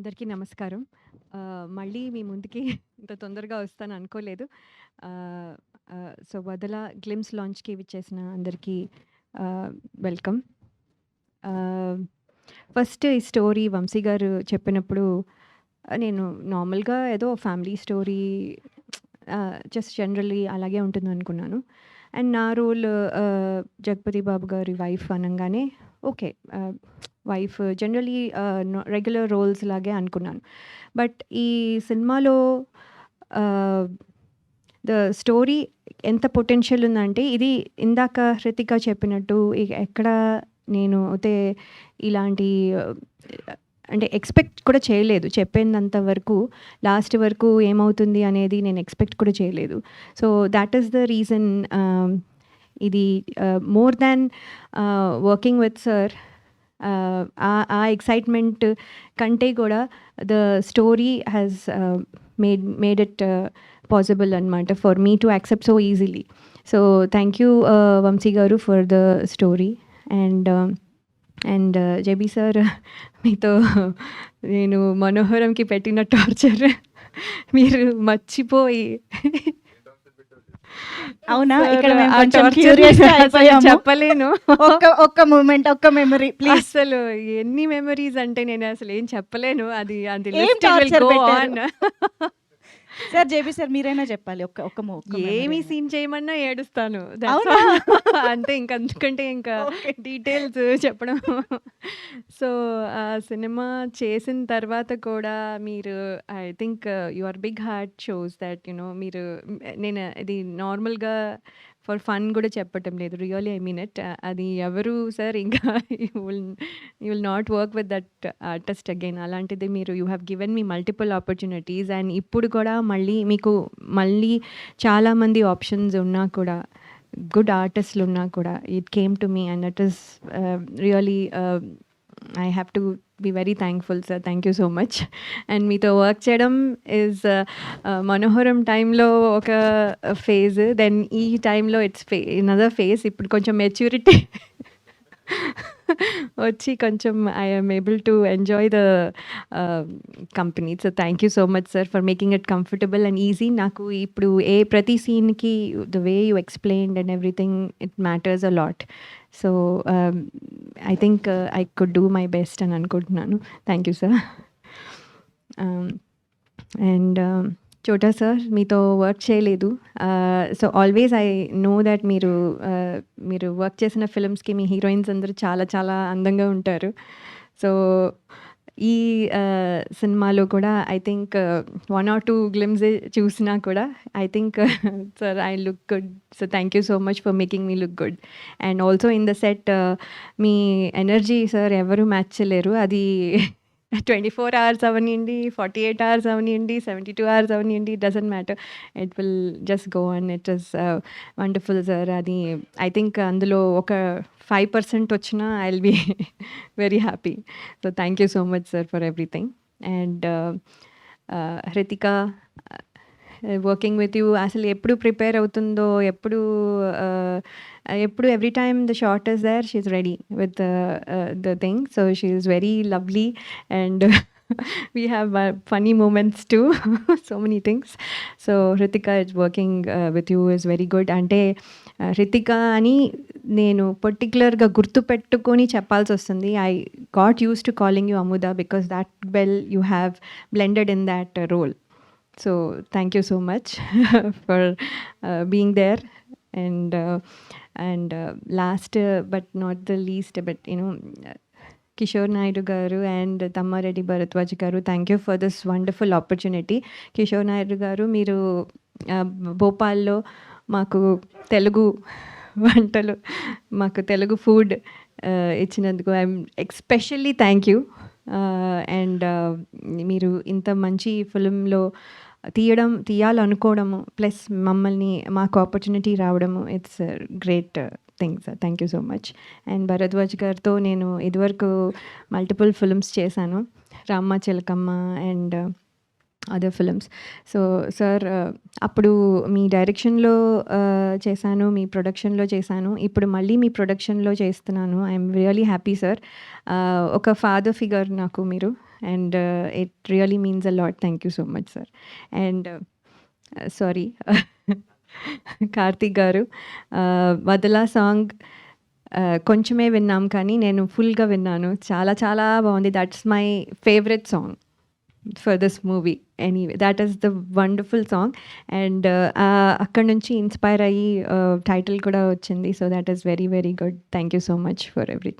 అందరికీ నమస్కారం. మళ్ళీ మీ ముందుకి ఇంత తొందరగా వస్తాను అనుకోలేదు. సో, వదల గ్లిమ్స్ లాంచ్‌కి విచ్చేసిన అందరికీ వెల్కమ్. ఆహ్, ఫస్ట్ ఈ స్టోరీ వంశీ గారు చెప్పినప్పుడు నేను నార్మల్‌గా ఏదో ఫ్యామిలీ స్టోరీ జస్ట్ జనరల్లీ అలాగే ఉంటుందనుకున్నాను. అండ్ నా రోల్ జగపతి బాబు గారి వైఫ్ అనంగానే okay. Wife generally regular roles లాగే అనుకున్నాను. బట్ ఈ సినిమాలో ఆహ్, ద స్టోరీ ఎంత పొటెన్షియల్ ఉందంటే ఇది ఇందాక హృతిక చెప్పినట్టు ఎక్కడ నేను అయితే ఇలాంటి అంటే ఎక్స్‌పెక్ట్ కూడా చేయలేదు. చెప్పినంత వరకు లాస్ట్ వరకు ఏమవుతుంది అనేది నేను ఎక్స్‌పెక్ట్ కూడా చేయలేదు. So, that is the reason ఇది more than working with sir ఆ ఎక్సైట్‌మెంట్ కంటే కూడా the story has made it possible అనమాట for me to accept so easily. So, thank you Vamsi garu for the story. And JB sir మీతో నేను మనోహరంకి పెట్టిన torture మీరు మర్చిపోయి అవునా? Sir, ఇక్కడ మేము ఆ కొంచెం torture క్యూరియస్‌గా అసలు అయిపోయాము. చెప్పలేను. ఒక్క మూమెంట్, ఒక్క మెమరీ ప్లీజ్. అసలు ఎన్ని మెమరీస్ అంటే నేను అసలు ఏం చెప్పలేను. అది అది ఏం లిస్ట్ విల్ torture గో పెట్టారు? ఆన్. సార్ జేబీ సార్ మీరైనా చెప్పాలి. ఒక్క ఏమి సీన్ చేయమన్నా ఏడుస్తాను. అవునా? అంతే ఇంక అందుకంటే ఇంకా ఓకే. డీటెయిల్స్ చెప్పడం. సో, ఆ సినిమా చేసిన తర్వాత కూడా మీరు I think your big heart shows that మీరు నేను ఇది నార్మల్‌గా ఫర్ ఫన్ కూడా చెప్పటం లేదు. Really I mean it. అది ఎవరు సార్ ఇంకా you will not work with that artist again. అలాంటిది మీరు you have given me multiple opportunities and ఇప్పుడు కూడా మళ్ళీ చాలామంది ఆప్షన్స్ ఉన్నా కూడా గుడ్ ఆర్టిస్టులు ఉన్నా కూడా it came to me and it is really I have to be very thankful sir. Thank you so much. And మీతో వర్క్ చేయడం ఈజ్ మనోహరం టైంలో ఒక ఫేజ్, దెన్ ఈ టైంలో ఇట్స్ అనదర్ ఫేజ్. ఇప్పుడు కొంచెం మెచ్యూరిటీ వచ్చి కొంచెం I am able to enjoy the company. So thank you so much sir for making it comfortable and easy. నాకు ఇప్పుడు ప్రతి సీన్కి the way you explained and everything it matters a lot. So I think I could do my best అని అనుకుంటున్నాను. Thank you sir. And Chota sir మీతో work చేయలేదు. So always I know that మీరు work చేసిన ఫిల్మ్స్కి మీ హీరోయిన్స్ అందరూ చాలా చాలా అందంగా ఉంటారు. సో ఈ సినిమాలో కూడా ఐ థింక్ 1 or 2 గ్లిమ్స్ చూసినా కూడా I think sir I look good. So thank you so much for making me look good. And also in the set మీ ఎనర్జీ సార్ ఎవరు మ్యాచ్ చేయలేరు. అది 24 hours అవనియండి, 48 hours అవనియండి, 72 hours అవనియండి, doesn't matter. It will just go and it is wonderful sir. అది I think అందులో ఒక 5% వచ్చినా I will be very happy. So thank you so much sir for everything. And Hritika working with you అసలు ఎప్పుడు prepare అవుతుందో, ఎప్పుడు every time the shot is there she is ready with the thing. So she is very lovely and we have funny moments too. So many things. So Hritika is working with you is very good. అంటే Hritika అని నేను పర్టికులర్గా గుర్తుపెట్టుకొని చెప్పాల్సి వస్తుంది. I got used to calling you Amuda because that well you have blended in that role. So thank you so much for being there. And last but not the least, but Kishore Naidu గారు and Tammareddy Bharadwaj గారు, thank you for this wonderful opportunity. Kishore Naidu గారు మీరు భోపాల్లో మాకు తెలుగు వంటలు, మాకు Telugu food ఇచ్చినందుకు I'm especially thank you. And మీరు ఇంత మంచి ఫిలింలో తీయాలనుకోవడము ప్లస్ మమ్మల్ని మాకు ఆపర్చునిటీ రావడము it's great thing sir. Thank you so much. And Bharadwaj గారితో నేను ఇదివరకు మల్టిపుల్ ఫిల్మ్స్ చేశాను, రామ్మ చిలకమ్మ and other films. So sir అప్పుడు మీ డైరెక్షన్లో చేశాను, మీ ప్రొడక్షన్లో చేశాను, ఇప్పుడు మళ్ళీ మీ ప్రొడక్షన్లో చేస్తున్నాను. I'm really happy sir. ఒక ఫాదర్ ఫిగర్ నాకు మీరు. And it really means a lot. Thank you so much sir. And sorry Karthik గారు, వదలా సాంగ్ కొంచెమే విన్నాం కానీ నేను ఫుల్గా విన్నాను. చాలా చాలా బాగుంది. That's my favourite song for this movie. Anyway that is the wonderful song. And అక్కడ నుంచి ఇన్స్పైర్ అయ్యి టైటిల్ కూడా వచ్చింది. So that is very very good. Thank you so much for everything.